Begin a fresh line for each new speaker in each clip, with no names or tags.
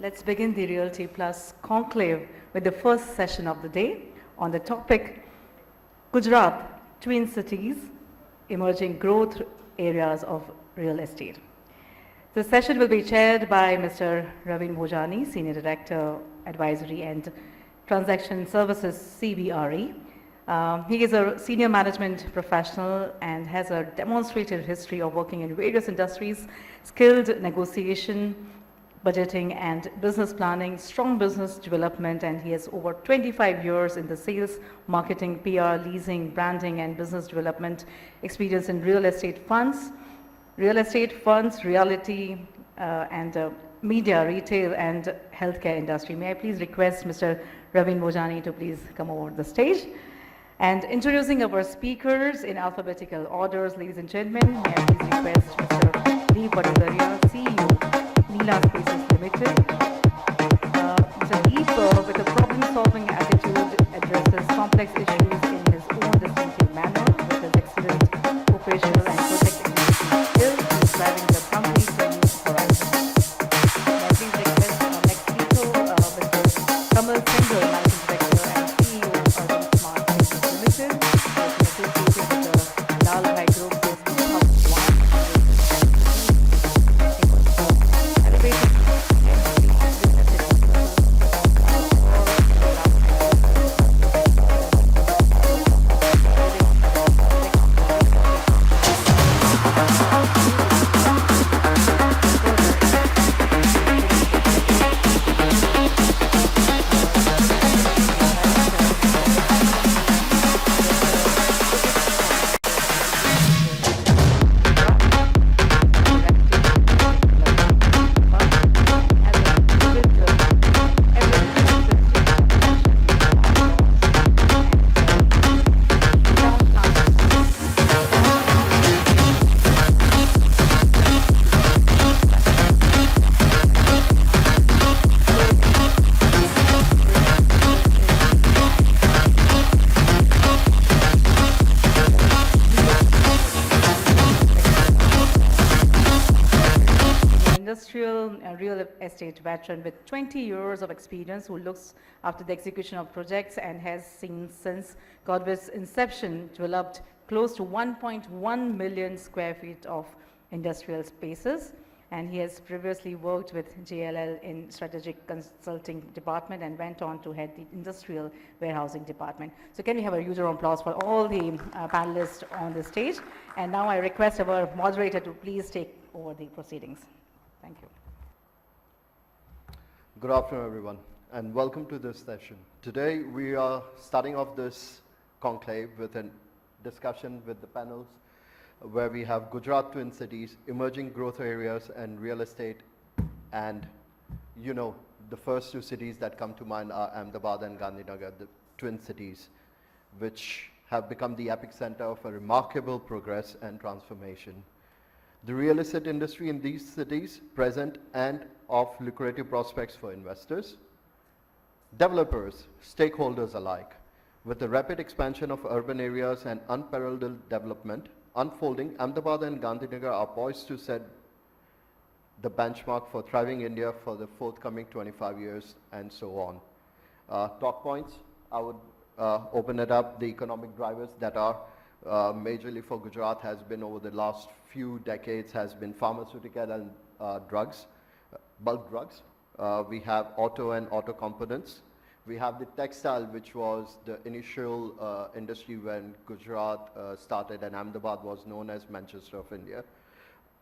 Let's begin the Realty Plus Conclave with the first session of the day on the topic Gujarat, Twin Cities, Emerging Growth Areas of Real Estate. The session will be chaired by Mr. Ravin Bhojani, Senior Director, Advisory and Transaction Services, CBRE. He is a senior management professional and has a demonstrated history of working in various industries, skilled negotiation, budgeting and business planning, strong business development, and he has over 25 years in the sales, marketing, PR, leasing, branding, and business development experience in real estate funds, reality, and media, retail, and healthcare industry. May I please request Mr. Ravin Bhojani to please come over the stage. And introducing our speakers in alphabetical orders, ladies and gentlemen, may I please request Mr. D. Padularia, CEO, Neela Spaces Limited. Mr. Deep, with a problem-solving attitude, addresses complex issues in his own distinctive manner, with his excellent operational and project execution skills, he's driving the company to a new horizon. May I please request our next speaker, Mr. Kamal Singh, Managing Director and CEO of Urban Smart Spaces Limited, working associated with the Lal Bhai Group since 2001. Real estate veteran with 20 years of experience who looks after the execution of projects and has seen since Godwit's inception developed close to 1.1 million square feet of industrial spaces. And he has previously worked with JLL in strategic consulting department and went on to head the industrial warehousing department. So can we have a huge round of applause for all the panelists on the stage? And now I request our moderator to please take over the proceedings. Thank you.
Good afternoon, everyone, and welcome to this session. Today, we are starting off this conclave with a discussion with the panels where we have Gujarat Twin Cities, emerging growth areas, and real estate. And you know, the first two cities that come to mind are Ahmedabad and Gandhinagar, the Twin Cities, which have become the epicenter of a remarkable progress and transformation. The real estate industry in these cities present and of lucrative prospects for investors, developers, stakeholders alike. With the rapid expansion of urban areas and unparalleled development unfolding, Ahmedabad and Gandhinagar are poised to set the benchmark for thriving India for the forthcoming 25 years and so on. Talk points, I would open it up. The economic drivers that are majorly for Gujarat has been over the last few decades has been pharmaceutical and drugs, bulk drugs. We have auto and auto components. We have the textile, which was the initial industry when Gujarat started, and Ahmedabad was known as Manchester of India.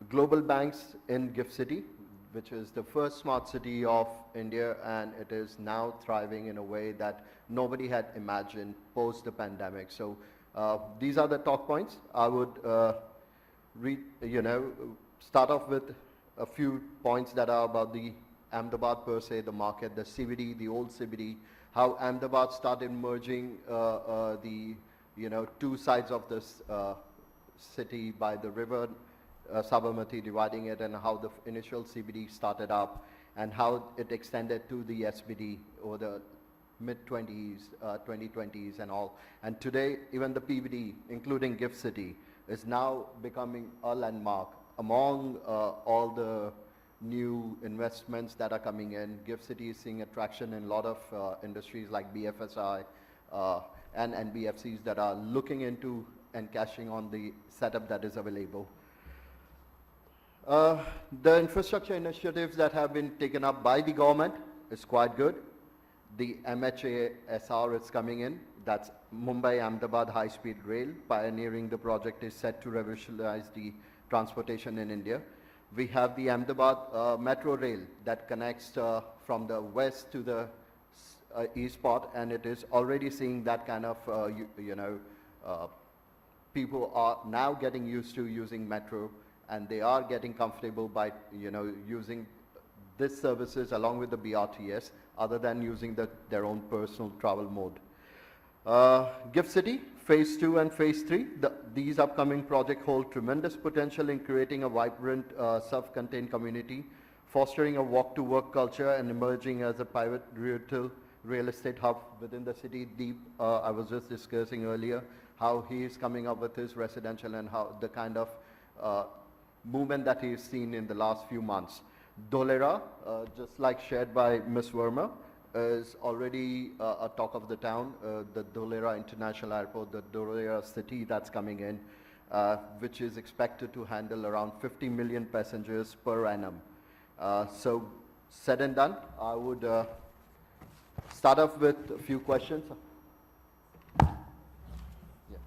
Global banks in Gift City, which is the first smart city of India, and it is now thriving in a way that nobody had imagined post the pandemic. So these are the talk points. I would start off with a few points that are about the Ahmedabad per se, the market, the CBD, the old CBD, how Ahmedabad started merging the two sides of this city by the river Sabarmati, dividing it, and how the initial CBD started up and how it extended to the SBD over the mid-20s, 2020s and all. And today, even the PBD, including Gift City, is now becoming a landmark among all the new investments that are coming in. GIFT City is seeing attraction in a lot of industries like BFSI and NBFCs that are looking into and cashing on the setup that is available. The infrastructure initiatives that have been taken up by the government is quite good. The MHASR is coming in. That's Mumbai-Ahmedabad high-speed rail. Pioneering the project is set to revolutionize the transportation in India. We have the Ahmedabad metro rail that connects from the west to the east part, and it is already seeing that kind of, people are now getting used to using metro, and they are getting comfortable by, using these services along with the BRTS, other than using their own personal travel mode. GIFT City, Phase 2 and Phase 3, these upcoming projects hold tremendous potential in creating a vibrant, self-contained community, fostering a walk-to-work culture, and emerging as a private real estate hub within the city. Deep, I was just discussing earlier how he is coming up with his residential and how the kind of movement that he has seen in the last few months. Dholera, just like shared by Ms. Verma, is already a talk of the town. The Dholera International Airport, the Dholera city that's coming in, which is expected to handle around 50 million passengers per annum. So said and done, I would start off with a few questions. Yeah.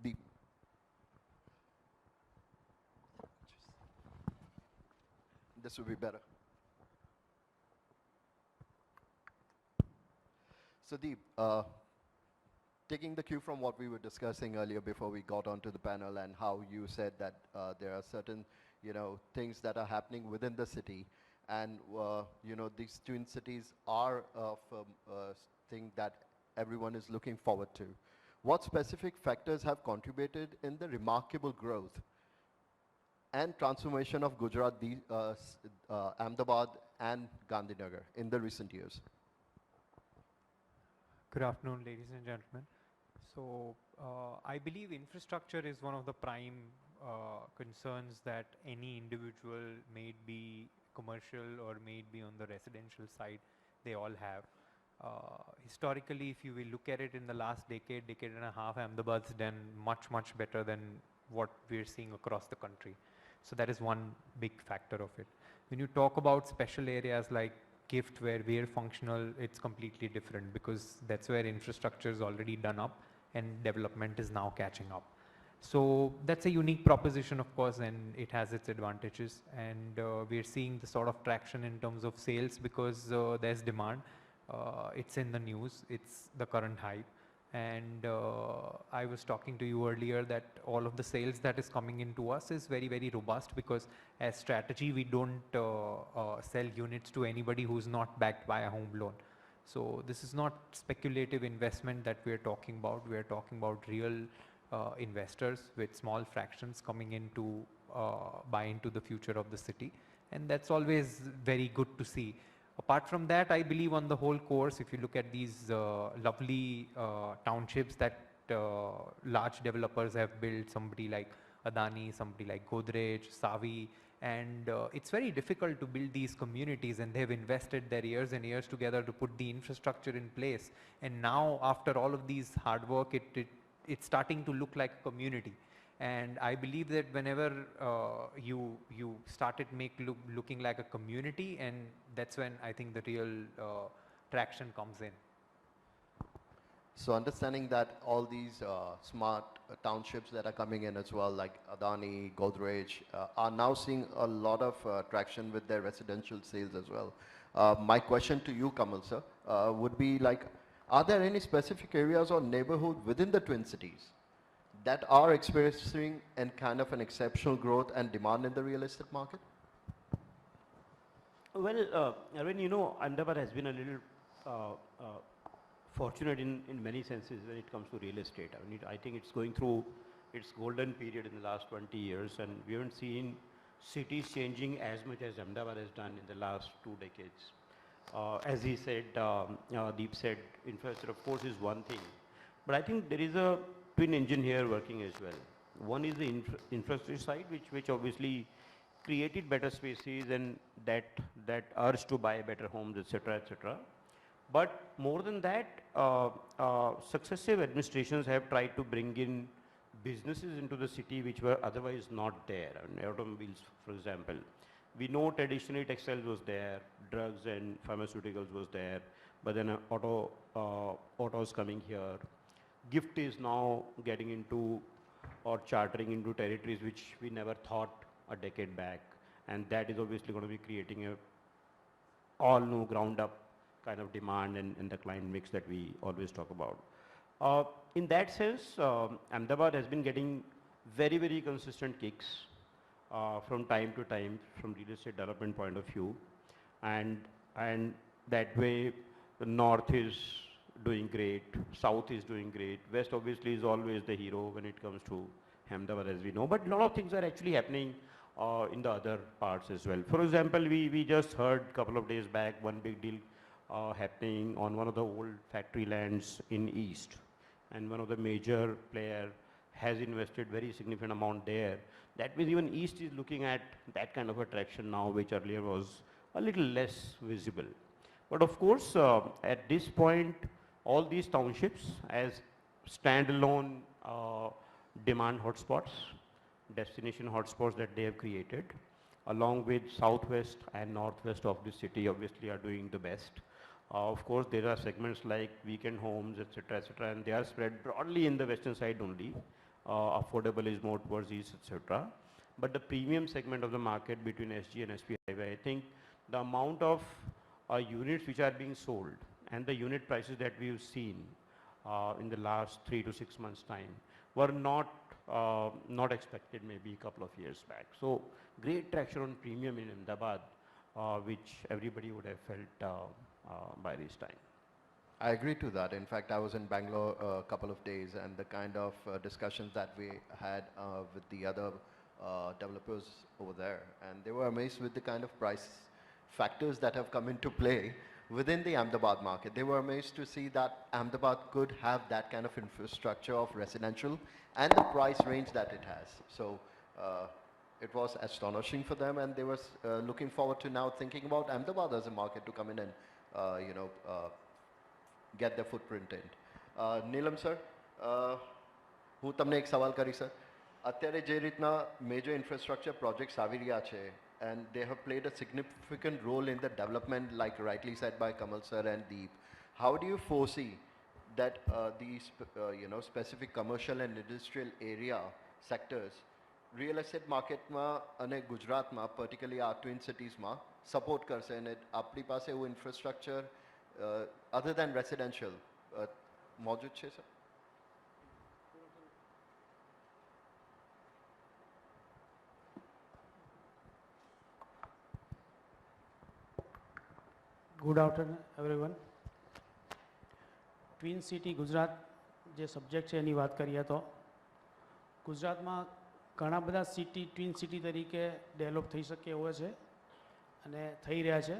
Deep. This would be better. So Deep, taking the cue from what we were discussing earlier before we got onto the panel, and how you said that there are certain, things that are happening within the city, and these twin cities are a thing that everyone is looking forward to. What specific factors have contributed in the remarkable growth and transformation of Gujarat, Ahmedabad and Gandhinagar in the recent years?
Good afternoon, ladies and gentlemen. So I believe infrastructure is one of the prime concerns that any individual, may it be commercial or may it be on the residential side, they all have. Historically, if you will look at it in the last decade and a half, Ahmedabad's done much, much better than what we're seeing across the country. So that is one big factor of it. When you talk about special areas like GIFT, where we're functional, it's completely different, because that's where infrastructure is already done up and development is now catching up. So that's a unique proposition, of course, and it has its advantages. And we're seeing the sort of traction in terms of sales, because there's demand. It's in the news, it's the current hype. And I was talking to you earlier that all of the sales that is coming into us is very, very robust, because as strategy, we don't sell units to anybody who's not backed by a home loan. So this is not speculative investment that we're talking about. We're talking about real investors with small fractions coming in to buy into the future of the city. And that's always very good to see. Apart from that, I believe on the whole course, if you look at these lovely townships that large developers have built, somebody like Adani, somebody like Godrej, Savi, and it's very difficult to build these communities, and they've invested their years and years together to put the infrastructure in place. And now, after all of these hard work, it's starting to look like a community. And I believe that whenever you started looking like a community, and that's when I think the real traction comes in.
So understanding that all these smart townships that are coming in as well, like Adani, Godrej, are now seeing a lot of traction with their residential sales as well. My question to you, Kamal sir, would be like, are there any specific areas or neighborhood within the Twin Cities that are experiencing kind of an exceptional growth and demand in the real estate market?
Well, Arvind, Ahmedabad has been a little fortunate in many senses when it comes to real estate. I think it's going through its golden period in the last 20 years, and we haven't seen cities changing as much as Ahmedabad has done in the last 2 decades. As he said, Deep said, infrastructure of course is one thing, but I think there is a twin engine here working as well. One is the infrastructure side, which obviously created better spaces and that urge to buy better homes, etc., etc. But more than that, successive administrations have tried to bring in businesses into the city which were otherwise not there. I mean, automobiles, for example. We know traditionally textiles was there, drugs and pharmaceuticals was there, but then autos coming here. Gift is now getting into or chartering into territories which we never thought a decade back, and that is obviously going to be creating a all new ground up kind of demand and the client mix that we always talk about. In that sense, Ahmedabad has been getting very, very consistent kicks from time to time from real estate development point of view, and that way the north is doing great, south is doing great, west obviously is always the hero when it comes to Ahmedabad, as we know, but a lot of things are actually happening in the other parts as well. For example, we just heard a couple of days back one big deal happening on one of the old factory lands in east, and one of the major player has invested very significant amount there. That means even east is looking at that kind of attraction now, which earlier was a little less visible. But of course, at this point, all these townships as standalone demand hotspots, destination hotspots that they have created, along with southwest and northwest of the city obviously are doing the best. Of course, there are segments like weekend homes, etc., and they are spread broadly in the western side only. Affordable is more towards east, etc. But the premium segment of the market between SG and SP highway, I think the amount of units which are being sold and the unit prices that we've seen in the last 3 to 6 months' time were not expected maybe a couple of years back. So great traction on premium in Ahmedabad, which everybody would have felt by this time.
I agree to that. In fact, I was in Bangalore a couple of days, and the kind of discussions that we had with the other developers over there, and they were amazed with the kind of price factors that have come into play within the Ahmedabad market. They were amazed to see that Ahmedabad could have that kind of infrastructure of residential and the price range that it has. So it was astonishing for them, and they were looking forward to now thinking about Ahmedabad as a market to come in and get their footprint in. Neelam sir, હું તમને એક સવાલ કરી sir. અત્યારે જે રીતના major infrastructure projects આવી રહ્યા છે, and they have played a significant role in the development, like rightly said by Kamal sir and Deep. How do you foresee that these specific commercial and industrial area sectors real estate marketમાં અને ગુજરાતમાં particularly our twin citiesમાં support કરશે, અને આપણી પાસે એવું infrastructure other than residential મौजूद છે sir?
Good afternoon everyone. Twin city Gujarat જે subject છે એની વાત કરીએ તો ગુજરાતમાં ઘણા બધા સિટી ટ્વિન સિટી તરીકે ડેવલપ થઈ શકે એવો છે અને થઈ રહ્યા છે.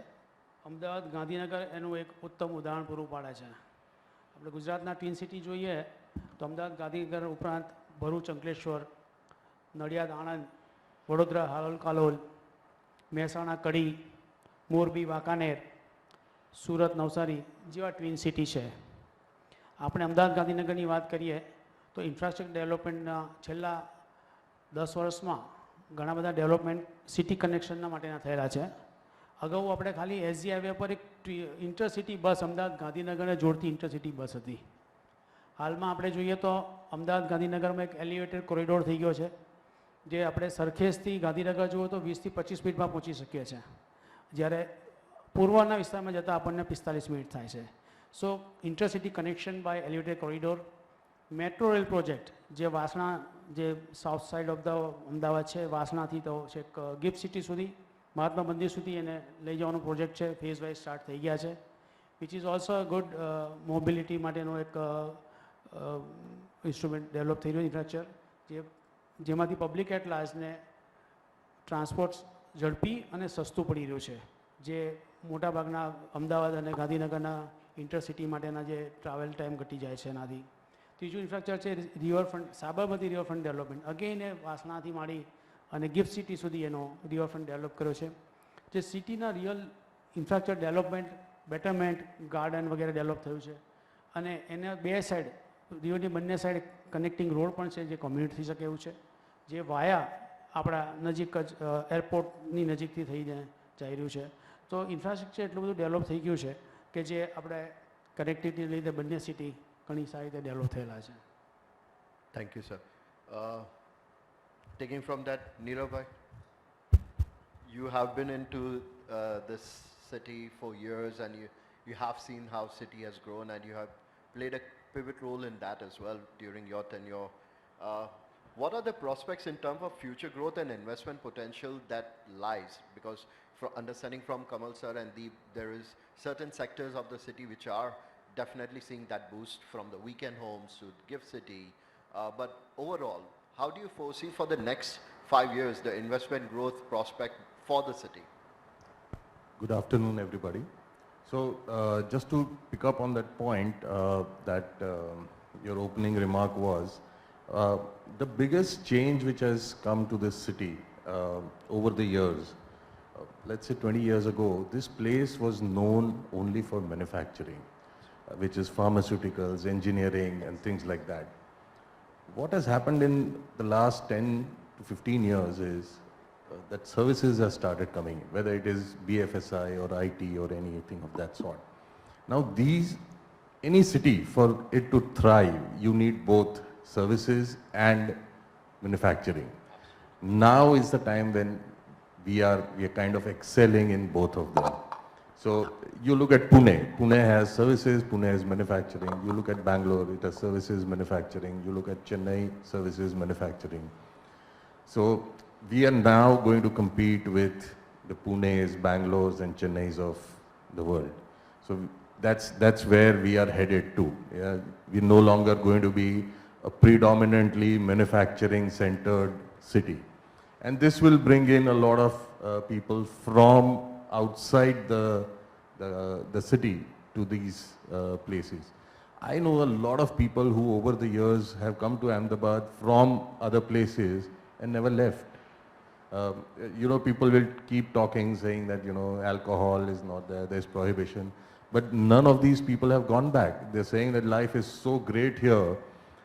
અમદાવાદ ગાંધીનગર એનું એક ઉત્તમ ઉદાહરણ પૂરું પાડે છે. આપણે ગુજરાતના ટ્વિન સિટી જોઈએ તો અમદાવાદ ગાંધીનગર ઉપરાંત ભરૂચ અંકલેશ્વર, નડિયાદ આણંદ, વડોદરા હાલોલ કાલોલ, મહેસાણા કડી, મોરબી વાંકાનેર, સુરત નવસારી જેવા ટ્વિન સિટી છે. આપણે અમદાવાદ ગાંધીનગરની વાત કરીએ તો ઇન્ફ્રાસ્ટ્રક્ચર ડેવલપમેન્ટના છેલ્લા 10 વર્ષમાં ઘણા બધા ડેવલપમેન્ટ સિટી કનેક્શનના માટેના થયેલા છે. અગાઉ આપણે ખાલી એસજી હાઈવે પર એક ઇન્ટરસિટી બસ અમદાવાદ ગાંધીનગરને જોડતી ઇન્ટરસિટી બસ હતી. હાલમાં આપણે જોઈએ તો અમદાવાદ ગાંધીનગરમાં એક એલિવેટેડ કોરિડોર થઈ ગયો છે, જે આપણે સરખેજથી ગાંધીનગર જુઓ તો 20 થી 25 મિનિટમાં પહોંચી શકીએ છીએ, જ્યારે પૂર્વના વિસ્તારમાં જતાં આપણને 45 મિનિટ થાય છે. So intercity connection by elevated corridor, metro rail project જે વાસણા જે south side of the Ahmedabad છે, વાસણાથી તો છેક ગિફ્ટ સિટી સુધી મહાત્મા મંદિર સુધી એને લઈ જવાનો પ્રોજેક્ટ છે, ફેઝ વાઇઝ સ્ટાર્ટ થઈ ગયા છે, which is also good mobility માટેનો એક ઇન્સ્ટ્રુમેન્ટ ડેવલપ થઈ રહ્યું ઇન્ફ્રાસ્ટ્રક્ચર, જેમાંથી પબ્લિક એટ લાર્જને ટ્રાન્સપોર્ટ ઝડપી અને સસ્તું પડી રહ્યું છે, જે મોટાભાગના અમદાવાદ અને ગાંધીનગરના ઇન્ટરસિટી માટેના જે ટ્રાવેલ ટાઈમ ઘટી જાય છે એનાથી. ત્રીજું ઇન્ફ્રાસ્ટ્રક્ચર છે riverfront, Sabarmati riverfront development. Again એ વાસણાથી માંડી અને ગિફ્ટ સિટી સુધી એનો રિવરફ્રન્ટ ડેવલપ કર્યો છે. જે સિટીના real infrastructure development, betterment, garden વગેરે ડેવલપ થયું છે. અને એના બે સાઈડ, રિવરની બંને સાઈડ કનેક્ટિંગ રોડ પણ છે જે કોમ્યુનિટ થઈ શકે એવું છે, જે વાયા આપણા નજીક જ એરપોર્ટની નજીકથી થઈ જઈ રહ્યું છે. તો ઇન્ફ્રાસ્ટ્રક્ચર એટલું બધું ડેવલપ થઈ ગયું છે કે જે આપણે કનેક્ટિવિટીને લીધે બંને સિટી ઘણી સારી રીતે ડેવલપ થયેલા છે.
Thank you, sir. Taking from that, Neeraj, you have been into this city for years, and you have seen how city has grown, and you have played a pivot role in that as well during your tenure. What are the prospects in terms of future growth and investment potential that lies? Because for understanding from Kamal sir and Deep, there is certain sectors of the city which are definitely seeing that boost, from the weekend homes to gift city. But overall, how do you foresee for the next 5 years the investment growth prospect for the city?
Good afternoon, everybody. So, just to pick up on that point that your opening remark was, the biggest change which has come to this city over the years, let's say 20 years ago, this place was known only for manufacturing, which is pharmaceuticals, engineering, and things like that. What has happened in the last 10 to 15 years is that services have started coming in, whether it is BFSI or IT or anything of that sort. Now any city, for it to thrive, you need both services and manufacturing. Now is the time when we are kind of excelling in both of them. So you look at Pune. Pune has services, Pune has manufacturing. You look at Bangalore, it has services, manufacturing. You look at Chennai, services, manufacturing. So we are now going to compete with the Punes, Bangalores, and Chennais of the world. So that's where we are headed to. Yeah? We're no longer going to be a predominantly manufacturing-centered city. And this will bring in a lot of people from outside the city to these places. I know a lot of people who over the years have come to Ahmedabad from other places and never left. People will keep talking, saying that, alcohol is not there, there's prohibition. But none of these people have gone back. They're saying that life is so great here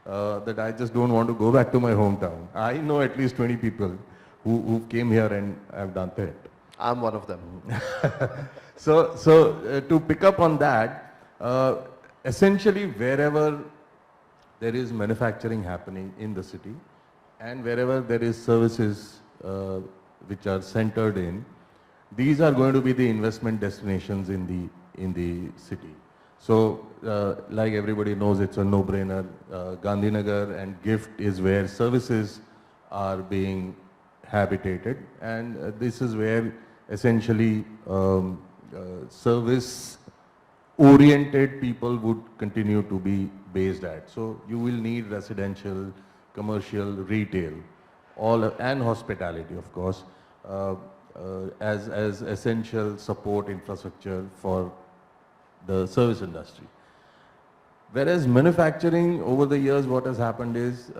that I just don't want to go back to my hometown. I know at least 20 people who came here and have done that.
I'm one of them.
So to pick up on that, essentially wherever there is manufacturing happening in the city and wherever there is services which are centered in, these are going to be the investment destinations in the city. So like everybody knows, it's a no-brainer. Gandhinagar and GIFT is where services are being habitated, and this is where essentially service-oriented people would continue to be based at. So you will need residential, commercial, retail, and hospitality, of course, as essential support infrastructure for the service industry. Whereas manufacturing, over the years, what has happened is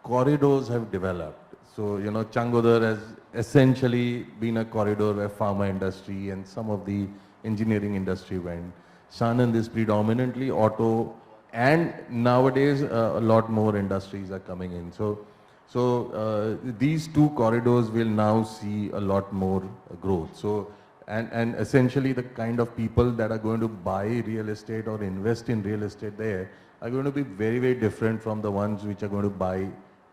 corridors have developed. So, Changodar has essentially been a corridor where pharma industry and some of the engineering industry went. Sanand is predominantly auto, and nowadays a lot more industries are coming in. So these two corridors will now see a lot more growth. So, and essentially the kind of people that are going to buy real estate or invest in real estate there are going to be very, very different from the ones which are going to buy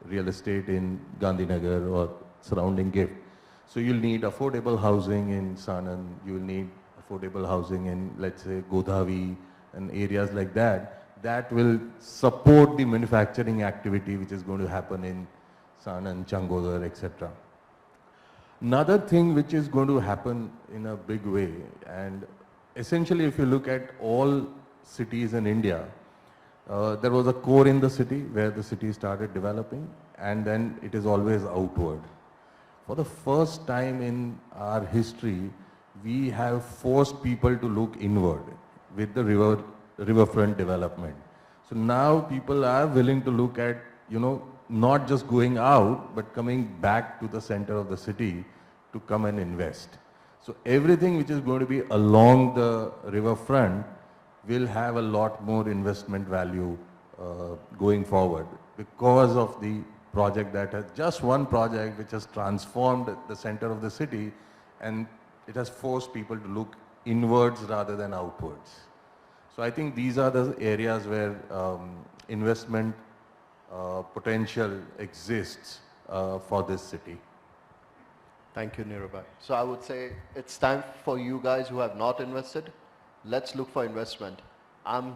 real estate in Gandhinagar or surrounding GIFT. So you'll need affordable housing in Sanand, you will need affordable housing in, let's say, Godavi and areas like that. That will support the manufacturing activity which is going to happen in Sanand, Changodar, etc. Another thing which is going to happen in a big way, and essentially if you look at all cities in India, there was a core in the city where the city started developing, and then it is always outward. For the first time in our history, we have forced people to look inward with the riverfront development. So now people are willing to look at, not just going out, but coming back to the center of the city to come and invest. So everything which is going to be along the riverfront will have a lot more investment value going forward because of the project that has just one project which has transformed the center of the city, and it has forced people to look inwards rather than outwards. So I think these are the areas where investment potential exists for this city.
Thank you, Nirubhai. So I would say it's time for you guys who have not invested, let's look for investment. I'm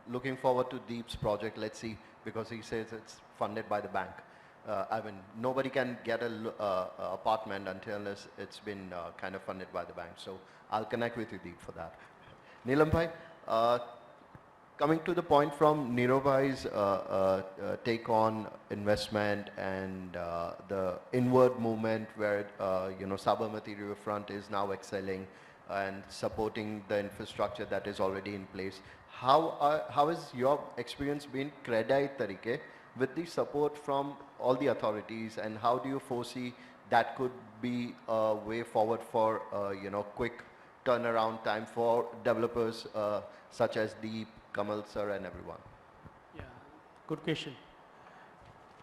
looking forward to Deep's project. Let's see, because he says it's funded by the bank. I mean, nobody can get an apartment until it's been kind of funded by the bank. So I'll connect with you, Deep, for that. Neelam bhai, coming to the point from Nirubhai's take on investment and the inward movement where, Sabarmati Riverfront is now excelling and supporting the infrastructure that is already in place. How has your experience been Kredai Tarike with the support from all the authorities, and how do you foresee that could be a way forward for, quick turnaround time for developers such as Deep, Kamal sir and everyone?
Yeah, good question.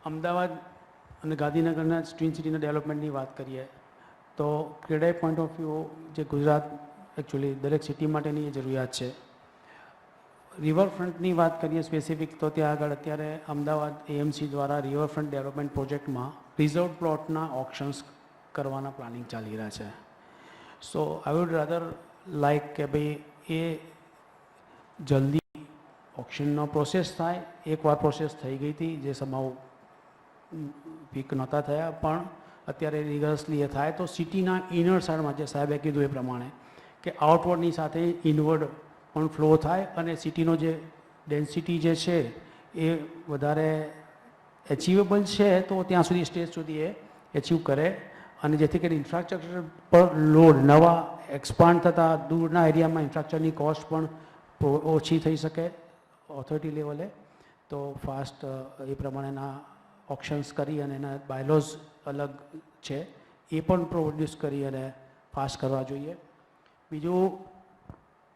Ahmedabad અને ગાંધીનગરના twin સિટીના ડેવલપમેન્ટની વાત કરીએ તો CREDAI point of view જે Gujarat actually દરેક city માટેની એ જરૂરિયાત છે. રિવરફ્રન્ટની વાત કરીએ સ્પેસિફિક તો ત્યાં આગળ અત્યારે અમદાવાદ એએમસી દ્વારા રિવરફ્રન્ટ ડેવલપમેન્ટ પ્રોજેક્ટમાં રિઝર્વ પ્લોટના ઓપ્શન્સ કરવાના પ્લાનિંગ ચાલી રહ્યા છે. સો આઈ વુડ રાધર લાઈક કે ભાઈ એ જલ્દી ઓપ્શનનો પ્રોસેસ થાય. એકવાર પ્રોસેસ થઈ ગઈ હતી જે સમાવ પીક નહોતા થયા, પણ અત્યારે રિગર્સલી એ થાય તો સિટીના ઇનર સાઇડમાં જે સાહેબે કીધું એ પ્રમાણે કે આઉટવર્ડની સાથે ઇનવર્ડ પણ ફ્લો થાય અને સિટીનો જે ડેન્સિટી જે છે એ વધારે એચિવેબલ છે તો ત્યાં સુધી સ્ટેજ સુધી એ એચિવ કરે, અને જેથી કરીને ઇન્ફ્રાસ્ટ્રક્ચર પર લોડ નવા એક્સપાન્ડ થતાં દૂરના એરિયામાં ઇન્ફ્રાસ્ટ્રક્ચરની કોસ્ટ પણ ઓછી થઈ શકે ઓથોરિટી લેવલે. તો ફાસ્ટ એ પ્રમાણેના ઓપ્શન્સ કરી અને એના બાયલોઝ અલગ છે એ પણ પ્રોડ્યુસ કરી અને પાસ કરવા જોઈએ. બીજું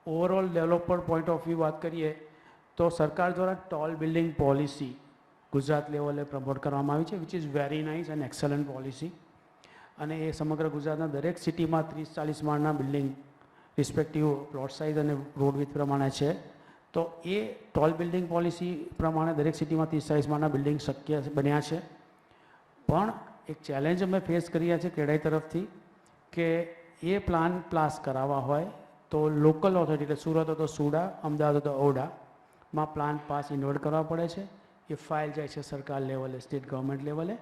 overall developer point of view વાત કરીએ તો સરકાર દ્વારા ટોલ બિલ્ડિંગ પોલિસી ગુજરાત લેવલે પ્રમોટ કરવામાં આવી છે, which is very nice and excellent policy. અને એ સમગ્ર ગુજરાતના દરેક સિટીમાં 30-40 માળના બિલ્ડિંગ રિસ્પેક્ટિવ પ્લોટ સાઇઝ અને રોડ વિથ પ્રમાણે છે. તો એ ટોલ બિલ્ડિંગ પોલિસી પ્રમાણે દરેક સિટીમાં 30-40 માળના બિલ્ડિંગ શક્ય બન્યા છે. પણ એક ચેલેન્જ અમે ફેસ કરીએ છીએ ક્રેડાઈ તરફથી કે એ પ્લાન પાસ કરાવવા હોય તો લોકલ ઓથોરિટી એટલે સુરત હતો સુડા, અમદાવાદ હતો ઓડામાં પ્લાન પાસ ઇન્વર્ટ કરવા પડે છે. એ ફાઇલ જાય છે સરકાર લેવલે, સ્ટેટ ગવર્મેન્ટ લેવલે,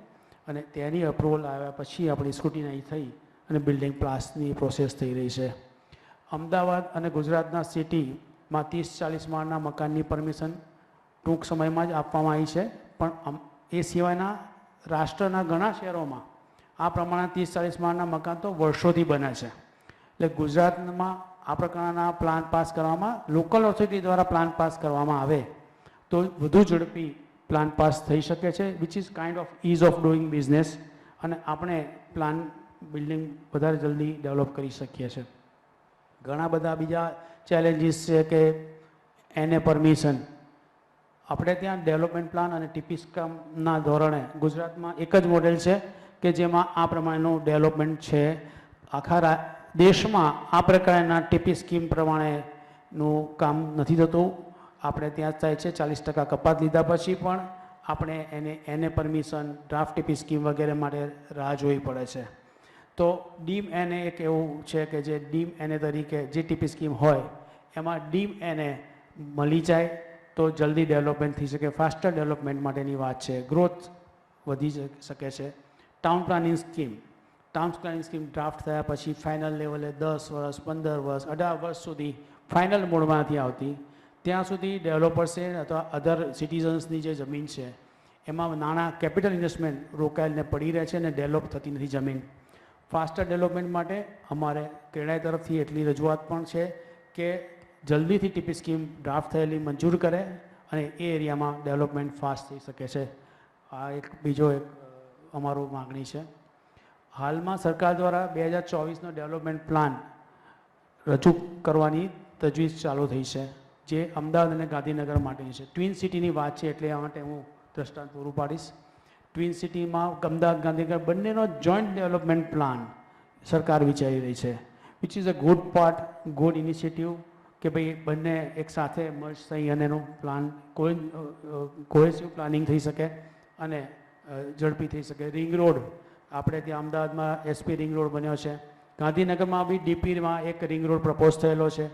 અને તેની અપ્રુવલ આવ્યા પછી આપણી સ્ક્રુટિનાઇઝ થઈ અને બિલ્ડિંગ પ્લાસની પ્રોસેસ થઈ રહી છે. અમદાવાદ અને ગુજરાતના સિટીમાં 30-40 માળના મકાનની પરમિશન ટૂંક સમયમાં જ આપવામાં આવી છે, પણ એ સિવાયના રાષ્ટ્રના ઘણા શહેરોમાં આ પ્રમાણે 30-40 માળના મકાન તો વર્ષોથી બને છે. એટલે ગુજરાતમાં આ પ્રકારના પ્લાન પાસ કરવામાં લોકલ ઓથોરિટી દ્વારા પ્લાન પાસ કરવામાં આવે તો વધુ ઝડપી પ્લાન પાસ થઈ શકે છે, which is kind of ease of doing business, અને આપણે પ્લાન બિલ્ડિંગ વધારે જલ્દી ડેવલપ કરી શકીએ છીએ. ઘણા બધા બીજા ચેલેન્જીસ છે કે એને પરમિશન આપણે ત્યાં ડેવલપમેન્ટ પ્લાન અને ટીપીસ્કમના ધોરણે ગુજરાતમાં એક જ મોડેલ છે કે જેમાં આ પ્રમાણેનું ડેવલપમેન્ટ છે. આખા દેશમાં આ પ્રકારના ટીપી સ્કીમ પ્રમાણેનું કામ નથી થતું. આપણે ત્યાં થાય છે 40% કપાત લીધા પછી પણ આપણે એને પરમિશન ડ્રાફ્ટ ટીપી સ્કીમ વગેરે માટે રાહ જોવી પડે છે. તો ડીમ એને એક એવું છે કે જે ડીમ એને તરીકે જે ટીપી સ્કીમ હોય એમાં ડીમ એને મળી જાય તો જલ્દી ડેવલપમેન્ટ થઈ શકે. ફાસ્ટર ડેવલપમેન્ટ માટેની વાત છે, ગ્રોથ વધી શકે છે. ટાઉન પ્લાનિંગ સ્કીમ ડ્રાફ્ટ થયા પછી ફાઇનલ લેવલે 10 વર્ષ, 15 વર્ષ, 18 વર્ષ સુધી ફાઇનલ મોડમાં નથી આવતી. ત્યાં સુધી ડેવલપર્સે અથવા અધર સિટીઝન્સની જે જમીન છે એમાં નાણાં કેપિટલ ઇન્વેસ્ટમેન્ટ રોકાયેલને પડી રહે છે અને ડેવલપ થતી નથી જમીન. ફાસ્ટર ડેવલપમેન્ટ માટે અમારે ક્રેડાઈ તરફથી એટલી રજૂઆત પણ છે કે જલ્દીથી ટીપી સ્કીમ ડ્રાફ્ટ થયેલી મંજૂર કરે અને એ એરિયામાં ડેવલપમેન્ટ ફાસ્ટ થઈ શકે છે. આ એક બીજો એક અમારું માગણી છે. હાલમાં સરકાર દ્વારા 2024નો ડેવલપમેન્ટ પ્લાન રજૂ કરવાની તજવીજ ચાલુ થઈ છે, જે અમદાવાદ અને ગાંધીનગર માટેની છે. ટ્વિન સિટીની વાત છે એટલે આ માટે હું દ્રષ્ટાંત પૂરું પાડીશ. ટ્વિન સિટીમાં અમદાવાદ ગાંધીનગર બંનેનો જોઈન્ટ ડેવલપમેન્ટ પ્લાન સરકાર વિચારી રહી છે, which is a good part, good initiative કે ભાઈ બંને એક સાથે મર્જ થઈ અને એનું પ્લાન કોહેસિવ પ્લાનિંગ થઈ શકે અને ઝડપી થઈ શકે. રિંગ રોડ આપણે ત્યાં અમદાવાદમાં એસપી રિંગ રોડ બન્યો છે, ગાંધીનગરમાં બી ડીપીમાં એક રિંગ રોડ પ્રપોઝ થયેલો છે,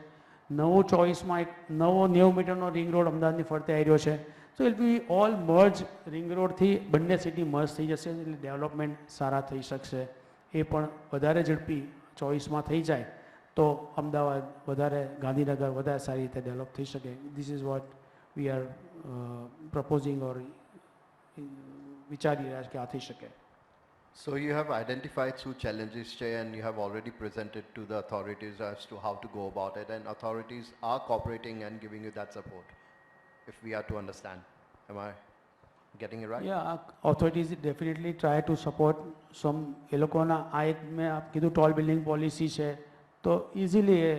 નવો 24માં એક નવો 90 મીટરનો રિંગ રોડ અમદાવાદની ફરતે આવી રહ્યો છે. So it be all merge, ring રોડથી બંને સિટી મર્જ થઈ જશે એટલે ડેવલપમેન્ટ સારા થઈ શકશે. એ પણ વધારે ઝડપી 24માં થઈ જાય તો અમદાવાદ વધારે, ગાંધીનગર વધારે સારી રીતે ડેવલપ થઈ શકે. This is what we are proposing or વિચારી રહ્યા છે કે આ થઈ શકે.
So you have identified two challenges, Jay, and you have already presented to the authorities as to how to go about it, and authorities are cooperating and giving you that support, if we are to understand. Am I getting it right?
Yeah, authorities definitely try to support some. એ લોકોના આ એક મેં આપ કીધું toll building policy છે તો easily એ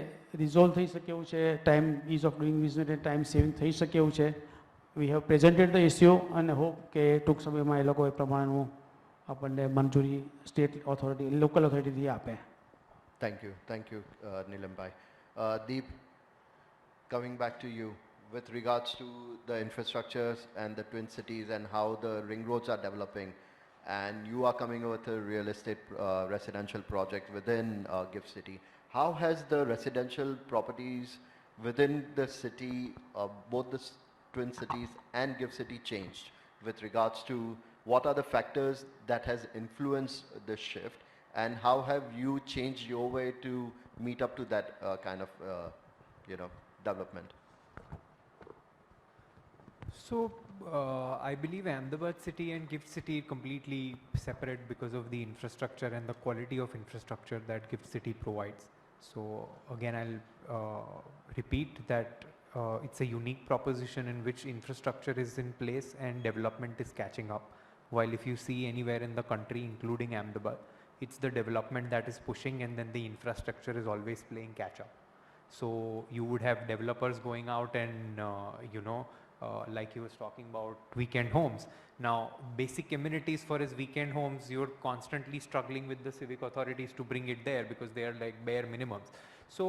resolve થઈ શકે એવું છે. Time ease of doing business અને ટાઈમ સેવિંગ થઈ શકે એવું છે. We have presented the issue અને હોપ કે ટૂંક સમયમાં એ લોકો એ પ્રમાણેનું આપણને મંજૂરી સ્ટેટ ઓથોરિટી, લોકલ ઓથોરિટીથી આપે.
Thank you, Nilam Bhai. Deep, coming back to you, with regards to the infrastructures and the twin cities and how the ring roads are developing, and you are coming with a real estate residential project within Gift City. How has the residential properties within the city, both the twin cities and Gift City, changed with regards to what are the factors that has influenced this shift, and how have you changed your way to meet up to that kind of development?
So I believe Ahmedabad city and Gift city are completely separate because of the infrastructure and the quality of infrastructure that Gift city provides. So again, I'll repeat that it's a unique proposition in which infrastructure is in place and development is catching up. While if you see anywhere in the country, including Ahmedabad, it's the development that is pushing and then the infrastructure is always playing catch up. So you would have developers going out and, like he was talking about weekend homes. Now, basic amenities for his weekend homes, you're constantly struggling with the civic authorities to bring it there because they are like bare minimums. So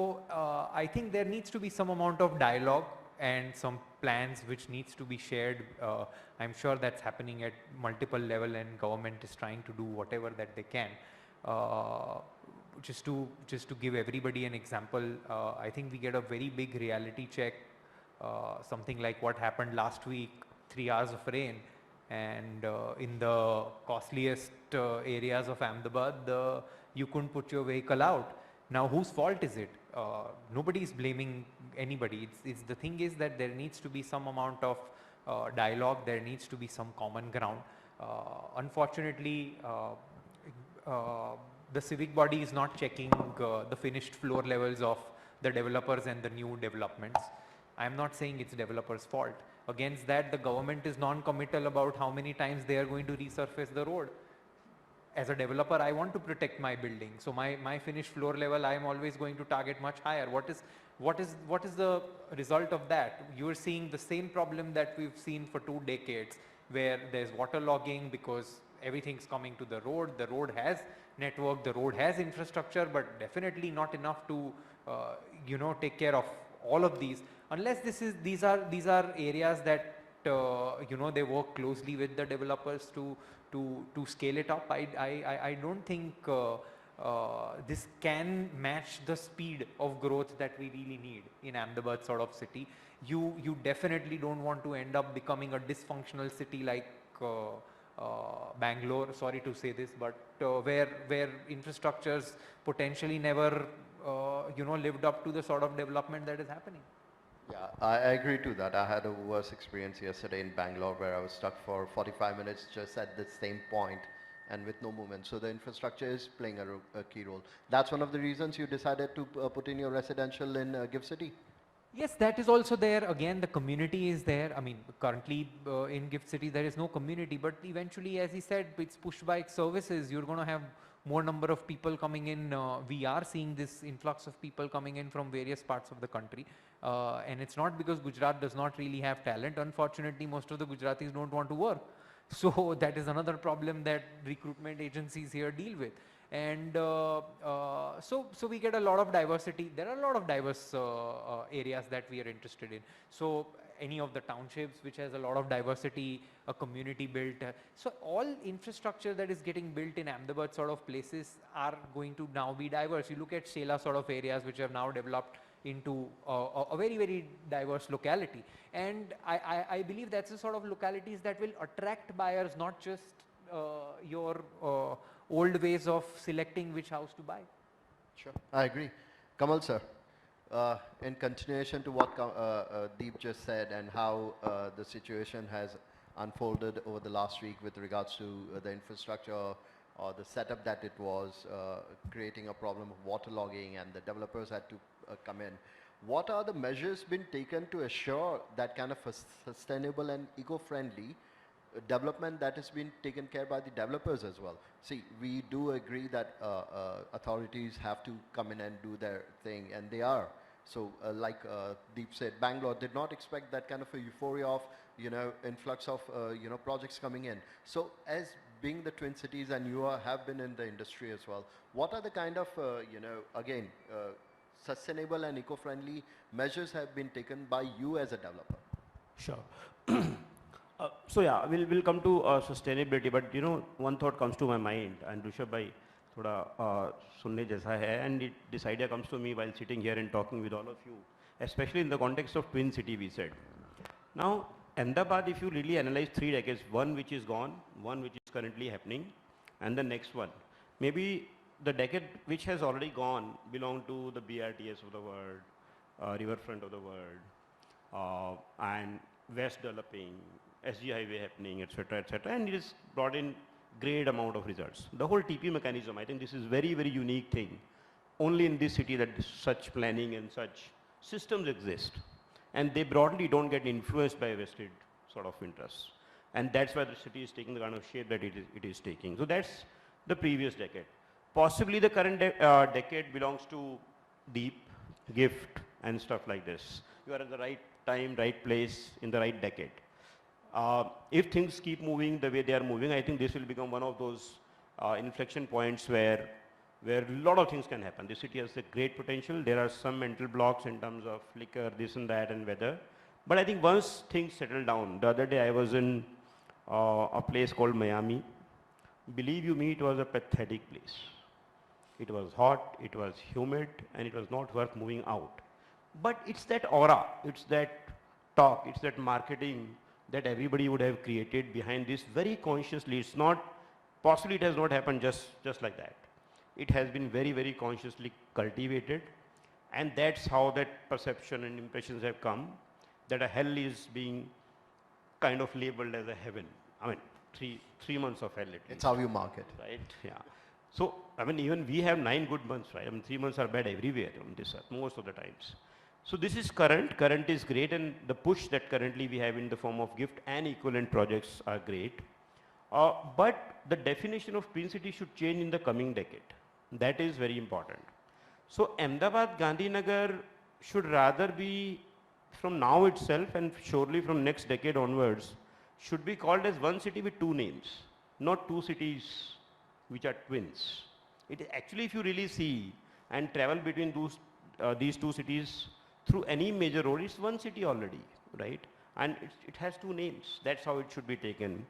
I think there needs to be some amount of dialogue and some plans which needs to be shared. I'm sure that's happening at multiple level and government is trying to do whatever that they can. Just to give everybody an example, I think we get a very big reality check, something like what happened last week, 3 hours of rain, and in the costliest areas of Ahmedabad, you couldn't put your vehicle out. Now, whose fault is it? Nobody is blaming anybody. It's the thing is that there needs to be some amount of dialogue. There needs to be some common ground. Unfortunately, the civic body is not checking the finished floor levels of the developers and the new developments. I'm not saying it's developers' fault. Against that, the government is non-committal about how many times they are going to resurface the road. As a developer, I want to protect my building. So my finished floor level, I am always going to target much higher. What is the result of that? You are seeing the same problem that we've seen for 2 decades, where there's waterlogging because everything's coming to the road. The road has network, the road has infrastructure, but definitely not enough to, take care of all of these. Unless these are areas that they work closely with the developers to scale it up. I don't think this can match the speed of growth that we really need in Ahmedabad sort of city. You definitely don't want to end up becoming a dysfunctional city like Bangalore. Sorry to say this, but where infrastructures potentially never lived up to the sort of development that is happening.
Yeah, I agree to that. I had a worse experience yesterday in Bangalore where I was stuck for 45 minutes just at the same point and with no movement. So the infrastructure is playing a key role. That's one of the reasons you decided to put in your residential in Gift City?
Yes, that is also there. Again, the community is there. I mean, currently in Gift City, there is no community, but eventually, as he said, it's push bike services. You're going to have more number of people coming in. We are seeing this influx of people coming in from various parts of the country. And it's not because Gujarat does not really have talent. Unfortunately, most of the Gujaratis don't want to work. So that is another problem that recruitment agencies here deal with. And so we get a lot of diversity. There are a lot of diverse areas that we are interested in. So any of the townships which has a lot of diversity, a community built. So all infrastructure that is getting built in Ahmedabad sort of places are going to now be diverse. You look at Shela sort of areas which have now developed into a very, very diverse locality. And I believe that's the sort of localities that will attract buyers, not just your old ways of selecting which house to buy.
Sure, I agree. Kamal sir, in continuation to what Deep just said and how the situation has unfolded over the last week with regards to the infrastructure or the setup that it was creating a problem of waterlogging and the developers had to come in. What are the measures been taken to assure that kind of a sustainable and eco-friendly development that has been taken care by the developers as well? See, we do agree that authorities have to come in and do their thing, and they are. So like Deep said, Bangalore did not expect that kind of a euphoria of, influx of, projects coming in. So as being the twin cities, and you have been in the industry as well, what are the kind of, sustainable and eco-friendly measures have been taken by you as a developer?
Sure. So yeah, we'll come to sustainability, but one thought comes to my mind, and Rishabh bhai thoda sunne jaisa hai, and this idea comes to me while sitting here and talking with all of you, especially in the context of twin city, we said. Now, Ahmedabad, if you really analyze 3 decades, one which is gone, one which is currently happening, and the next one, maybe the decade which has already gone belong to the BRTS of the world, riverfront of the world, and West developing, SG highway happening, etc., etc., and it has brought in great amount of results. The whole TP mechanism, I think this is very, very unique thing. Only in this city that such planning and such systems exist, and they broadly don't get influenced by vested sort of interests, and that's why the city is taking the kind of shape that it is taking. So that's the previous decade. Possibly the current decade belongs to Deep, Gift, and stuff like this. You are at the right time, right place, in the right decade. If things keep moving the way they are moving, I think this will become one of those inflection points where a lot of things can happen. The city has a great potential. There are some mental blocks in terms of liquor, this and that, and weather. But I think once things settle down, the other day I was in a place called Miami. Believe you me, it was a pathetic place. It was hot, it was humid, and it was not worth moving out. But it's that aura, it's that talk, it's that marketing that everybody would have created behind this very consciously. It's not, possibly it has not happened just like that. It has been very, very consciously cultivated, and that's how that perception and impressions have come, that a hell is being kind of labeled as a heaven. I mean, three months of hell at least.
It's how you market.
Right, yeah. So, I mean, even we have 9 good months, right? I mean, 3 months are bad everywhere on this earth, most of the times. So this is current is great, and the push that currently we have in the form of Gift and equivalent projects are great. But the definition of twin city should change in the coming decade. That is very important. So Ahmedabad, Gandhinagar should rather be, from now itself and surely from next decade onwards, should be called as one city with 2 names, not 2 cities which are twins. It actually, if you really see and travel between these 2 cities through any major road, it's one city already, right? And it has 2 names. That's how it should be taken.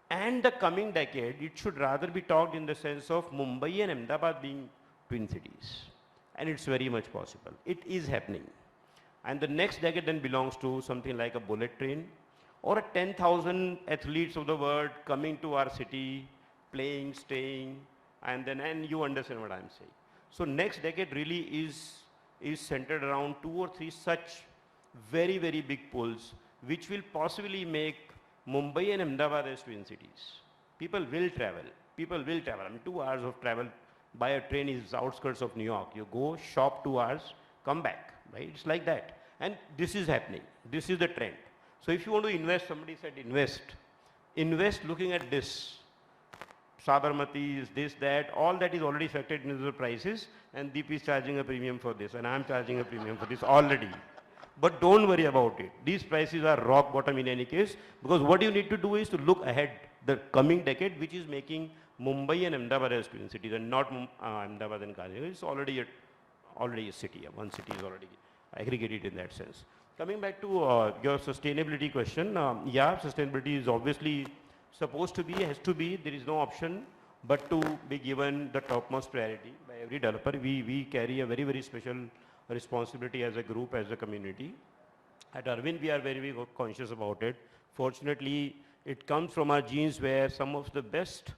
And the coming decade, it should rather be talked in the sense of Mumbai and Ahmedabad being twin cities. And it's very much possible. It is happening. And the next decade then belongs to something like a bullet train or a 10,000 athletes of the world coming to our city, playing, staying, and you understand what I'm saying. So next decade really is centered around 2 or 3 such very, very big pulls, which will possibly make Mumbai and Ahmedabad as twin cities. People will travel. I mean, 2 hours of travel by a train is outskirts of New York. You go, shop 2 hours, come back, right? It's like that. And this is happening. This is the trend. So if you want to invest, somebody said invest looking at this. Sabarmati is this, that, all that is already factored into the prices, and Deep is charging a premium for this, and I'm charging a premium for this already. But don't worry about it. These prices are rock bottom in any case, because what you need to do is to look ahead the coming decade, which is making Mumbai and Ahmedabad as twin cities, and not Ahmedabad and Kanpur. It's already a city. One city is already aggregated in that sense. Coming back to your sustainability question, yeah, sustainability is obviously supposed to be, has to be, there is no option but to be given the topmost priority by every developer. We carry a very, very special responsibility as a group, as a community. At Arvind, we are very, very conscious about it. Fortunately, it comes from our genes where some of the best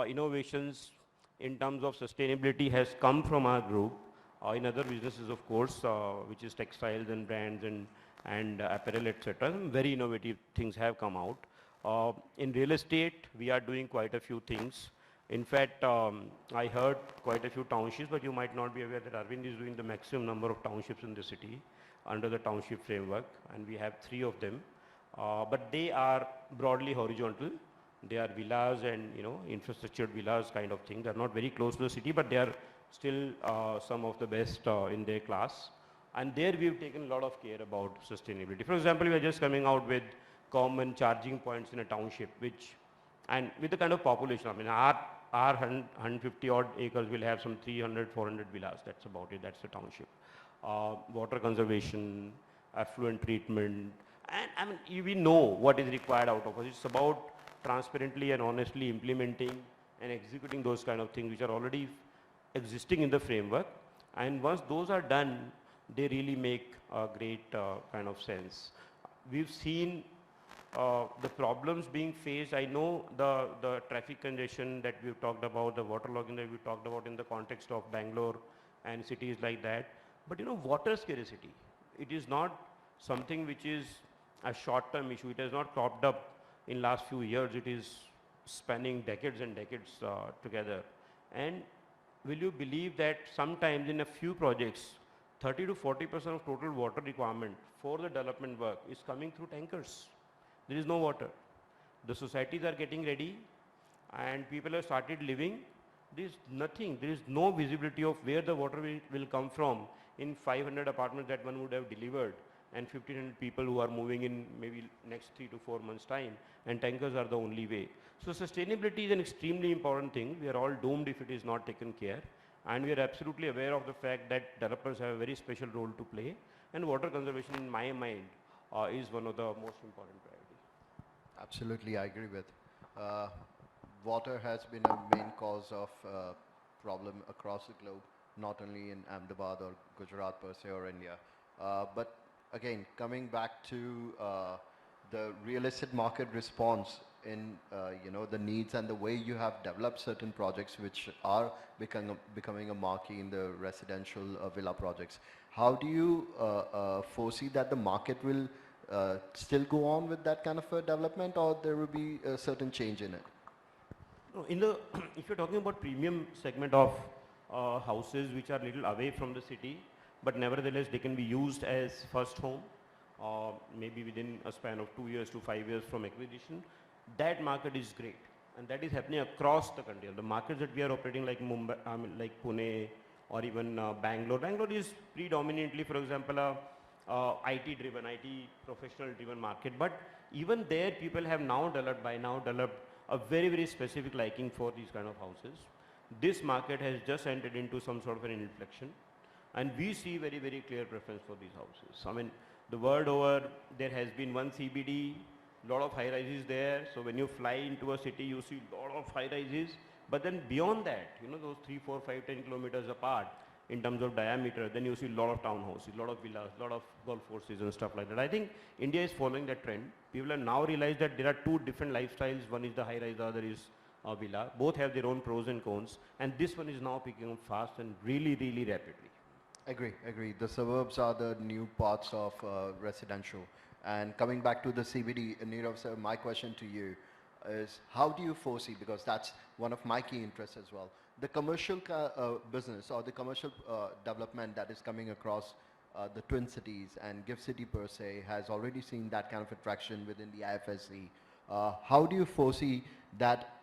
innovations in terms of sustainability has come from our group. In other businesses, of course, which is textiles and brands and apparel, etc. Very innovative things have come out. In real estate, we are doing quite a few things. In fact, I heard quite a few townships, but you might not be aware that Arvind is doing the maximum number of townships in the city under the township framework, and we have 3 of them. But they are broadly horizontal. They are villas and, infrastructured villas kind of thing. They are not very close to the city, but they are still some of the best in their class. And there we've taken a lot of care about sustainability. For example, we are just coming out with common charging points in a township, and with the kind of population, I mean, our 150 odd acres will have some 300, 400 villas. That's about it. That's the township. Water conservation, affluent treatment, and I mean, we know what is required out of us. It's about transparently and honestly implementing and executing those kind of things which are already existing in the framework. And once those are done, they really make a great kind of sense. We've seen the problems being faced. I know the traffic congestion that we've talked about, the waterlogging that we talked about in the context of Bangalore and cities like that. But water scarcity, it is not something which is a short-term issue. It has not cropped up in last few years. It is spanning decades and decades together. And will you believe that sometimes in a few projects, 30 to 40% of total water requirement for the development work is coming through tankers. There is no water. The societies are getting ready and people have started living. There is nothing, there is no visibility of where the water will come from in 500 apartments that one would have delivered and 1,500 people who are moving in maybe next 3 to 4 months time, and tankers are the only way. So sustainability is an extremely important thing. We are all doomed if it is not taken care, and we are absolutely aware of the fact that developers have a very special role to play, and water conservation in my mind is one of the most important priorities.
Absolutely, I agree with. Water has been a main cause of problem across the globe, not only in Ahmedabad or Gujarat per se or India. But again, coming back to the real estate market response in the needs and the way you have developed certain projects which are becoming a marquee in the residential villa projects. How do you foresee that the market will still go on with that kind of a development, or there will be a certain change in it?
No, if you're talking about premium segment of houses which are little away from the city, but nevertheless they can be used as first home, maybe within a span of 2 years to 5 years from acquisition, that market is great, and that is happening across the country. The markets that we are operating like Mumbai, like Pune, or even Bangalore. Bangalore is predominantly, for example, a IT professional driven market, but even there people have now developed a very, very specific liking for these kind of houses. This market has just entered into some sort of an inflection, and we see very, very clear preference for these houses. I mean, the world over, there has been one CBD, lot of high rises there. So when you fly into a city, you see lot of high rises. But then beyond that, those 3, 4, 5, 10 kilometers apart in terms of diameter, then you see a lot of townhouses, a lot of villas, a lot of golf courses and stuff like that. I think India is following that trend. People have now realized that there are two different lifestyles. One is the high rise, the other is a villa. Both have their own pros and cons. And this one is now picking up fast and really, really rapidly.
Agree. The suburbs are the new parts of residential. And coming back to the CBD, Nirav sir, my question to you is, how do you foresee, because that's one of my key interests as well, the commercial business or the commercial development that is coming across the Twin Cities and Gift City per se has already seen that kind of attraction within the IFSC. How do you foresee that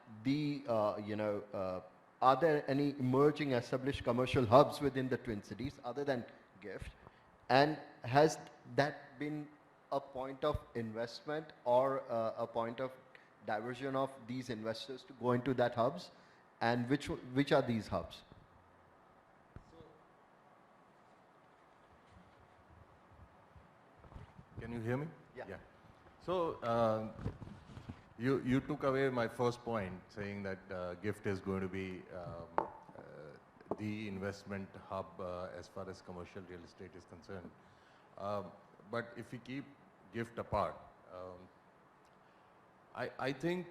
are there any emerging established commercial hubs within the Twin Cities other than Gift? And has that been a point of investment or a point of diversion of these investors to go into that hubs? And which are these hubs?
Can you hear me?
Yeah.
So you took away my first point, saying that GIFT is going to be the investment hub as far as commercial real estate is concerned. But if we keep GIFT apart, I think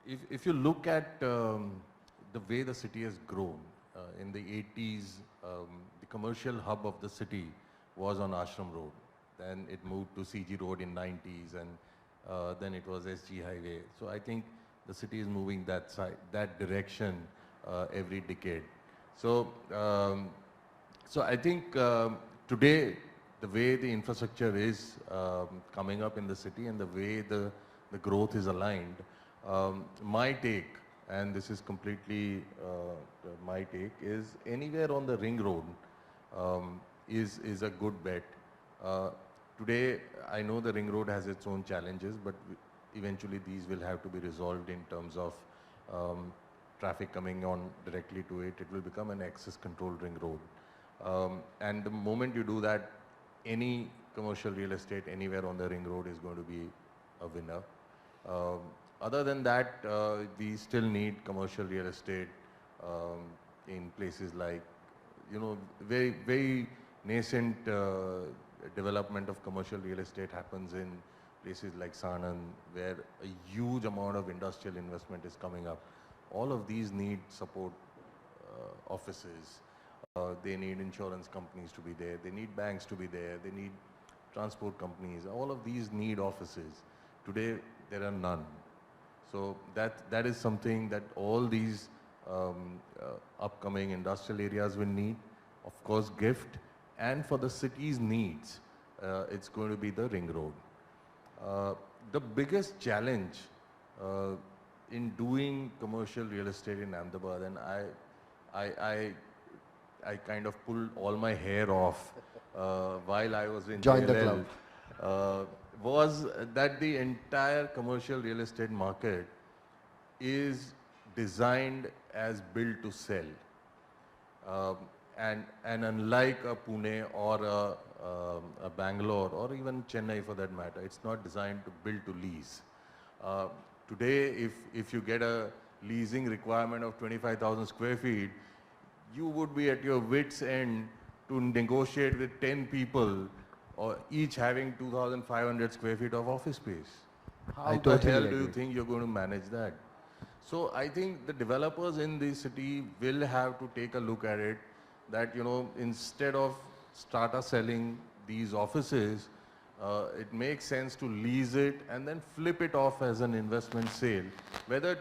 if you look at the way the city has grown, in the 80s, the commercial hub of the city was on Ashram Road. Then it moved to CG Road in 90s, and then it was SG Highway. So I think the city is moving that direction every decade. So so I think today the way the infrastructure is coming up in the city and the way the growth is aligned, my take, and this is completely my take, is anywhere on the ring road is a good bet. Today, I know the ring road has its own challenges, but eventually these will have to be resolved in terms of traffic coming on directly to it. It will become an access controlled ring road. And the moment you do that, any commercial real estate anywhere on the ring road is going to be a winner. Other than that, we still need commercial real estate in places like, very, very nascent development of commercial real estate happens in places like Sanand, where a huge amount of industrial investment is coming up. All of these need support offices. They need insurance companies to be there. They need banks to be there. They need transport companies. All of these need offices. Today, there are none. So that is something that all these upcoming industrial areas will need. Of course, GIFT. And for the city's needs, it's going to be the ring road. The biggest challenge in doing commercial real estate in Ahmedabad, and I kind of pulled all my hair off while I was in
Join the
JLL,
club.
was that the entire commercial real estate market is designed as build to sell. And unlike a Pune or a Bangalore or even Chennai for that matter, it's not designed to build to lease. Today, if you get a leasing requirement of 25,000 square feet, you would be at your wit's end to negotiate with 10 people, or each having 2,500 square feet of office space. How
I
the
totally
hell do
agree.
you think you're going to manage that? So I think the developers in the city will have to take a look at it, that instead of strata selling these offices, it makes sense to lease it and then flip it off as an investment sale, whether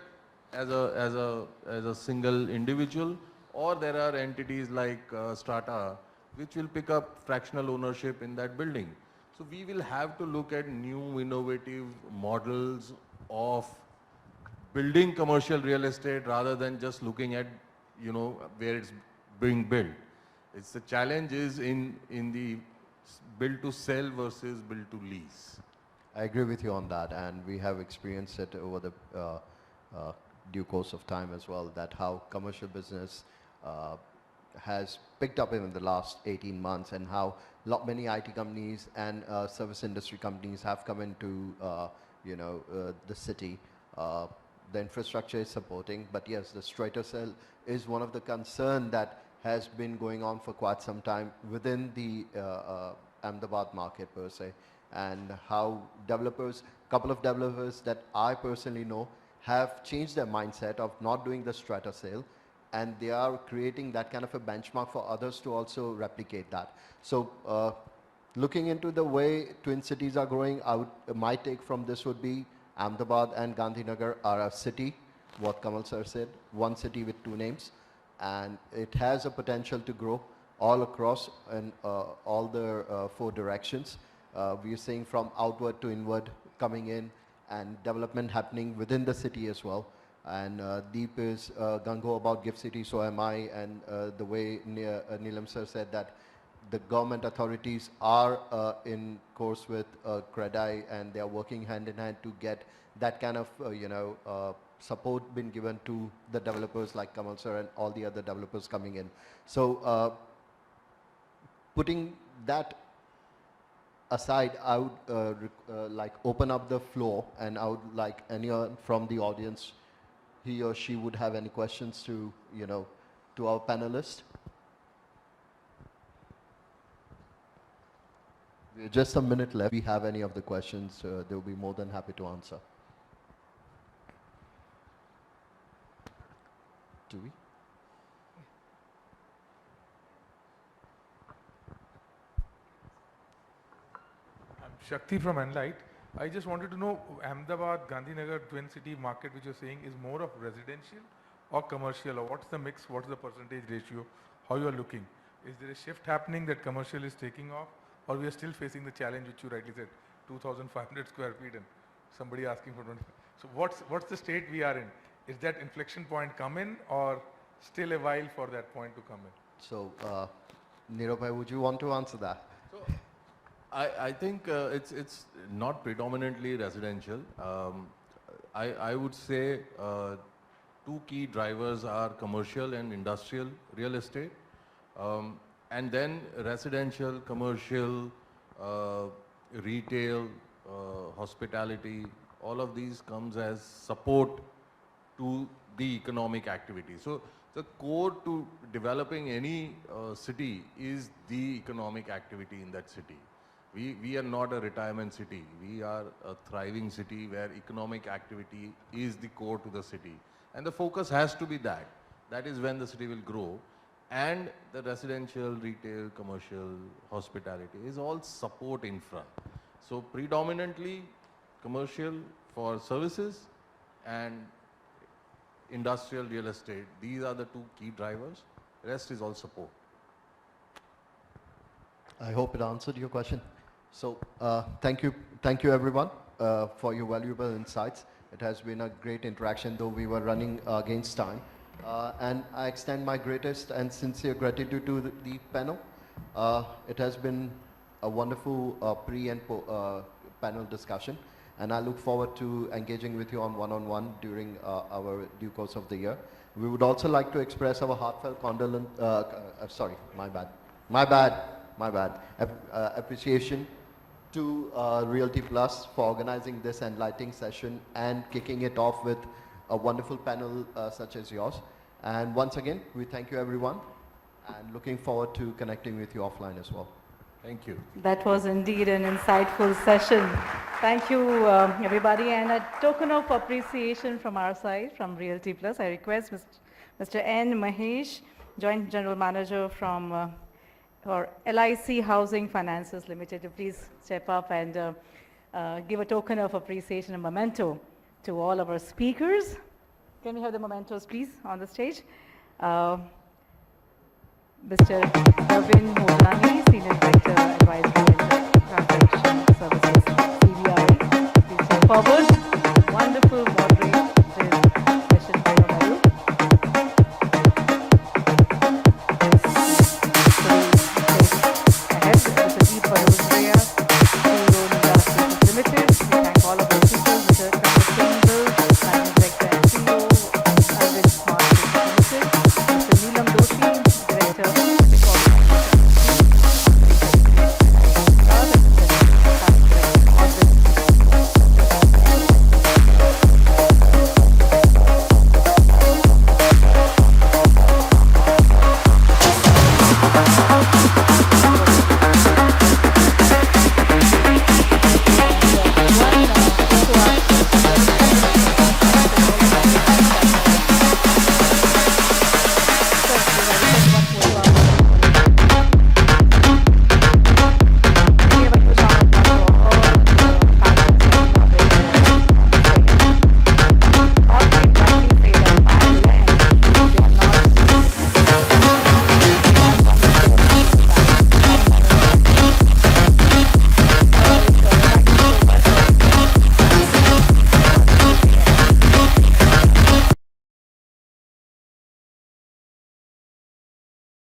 as a single individual, or there are entities like strata which will pick up fractional ownership in that building. So we will have to look at new innovative models of building commercial real estate rather than just looking at where it's being built. It's the challenge is in the build to sell versus build to lease.
I agree with you on that, and we have experienced it over the due course of time as well, that how commercial business has picked up in the last 18 months, and how many IT companies and service industry companies have come into the city. The infrastructure is supporting, but yes, the strata sale is one of the concern that has been going on for quite some time within the Ahmedabad market per se, and how couple of developers that I personally know have changed their mindset of not doing the strata sale, and they are creating that kind of a benchmark for others to also replicate that. So looking into the way Twin Cities are growing, my take from this would be Ahmedabad and Gandhinagar are a city, what Kamal sir said, one city with two names, and it has a potential to grow. all across and all the 4 directions. We are seeing from outward to inward coming in and development happening within the city as well. And Deep is gung-ho about Gift City, so am I, and the way Neelam sir said that the government authorities are in course with CREDAI, and they are working hand in hand to get that kind of support been given to the developers like Kamal sir and all the other developers coming in. So putting that aside, I would like open up the floor, and I would like anyone from the audience, he or she would have any questions to to our panelists. We have just a minute left. If we have any of the questions, they will be more than happy to answer. Do we?
I'm Shakti from Enlight. I just wanted to know, Ahmedabad, Gandhinagar, Twin City market which you're saying is more of residential or commercial, or what's the mix, what's the percentage ratio, how you're looking? Is there a shift happening that commercial is taking off, or we are still facing the challenge which you rightly said, 2,500 square feet and somebody asking for 20? So what's the state we are in? Is that inflection point come in, or still a while for that point to come in?
So, Neeraj, would you want to answer that?
So, I think it's not predominantly residential. I would say 2 key drivers are commercial and industrial real estate, and then residential, commercial, retail, hospitality. All of these comes as support to the economic activity. So the core to developing any city is the economic activity in that city. We are not a retirement city. We are a thriving city where economic activity is the core to the city. And the focus has to be that. That is when the city will grow. And the residential, retail, commercial, hospitality is all support infra. So predominantly commercial for services and industrial real estate. These are the 2 key drivers. Rest is all support.
I hope it answered your question. So thank you everyone for your valuable insights. It has been a great interaction, though we were running against time. And I extend my greatest and sincere gratitude to the panel. It has been a wonderful pre and panel discussion, and I look forward to engaging with you on one-on-one during our due course of the year. We would also like to express our heartfelt condolence, appreciation to Realty Plus for organizing this enlightening session and kicking it off with a wonderful panel such as yours. And once again, we thank you everyone, and looking forward to connecting with you offline as well.
Thank you.
That was indeed an insightful session. Thank you, everybody. And a token of appreciation from our side, from Realty Plus, I request Mr. N. Mahesh, Joint General Manager from for LIC Housing Finances Limited, to please step up and give a token of appreciation, a memento to all of our speakers. Can we have the mementos, please, on the stage? Mr. Arvind Modani, Senior Director, Advisory and Transaction Services, CBRE. Please step forward. Wonderful moderation.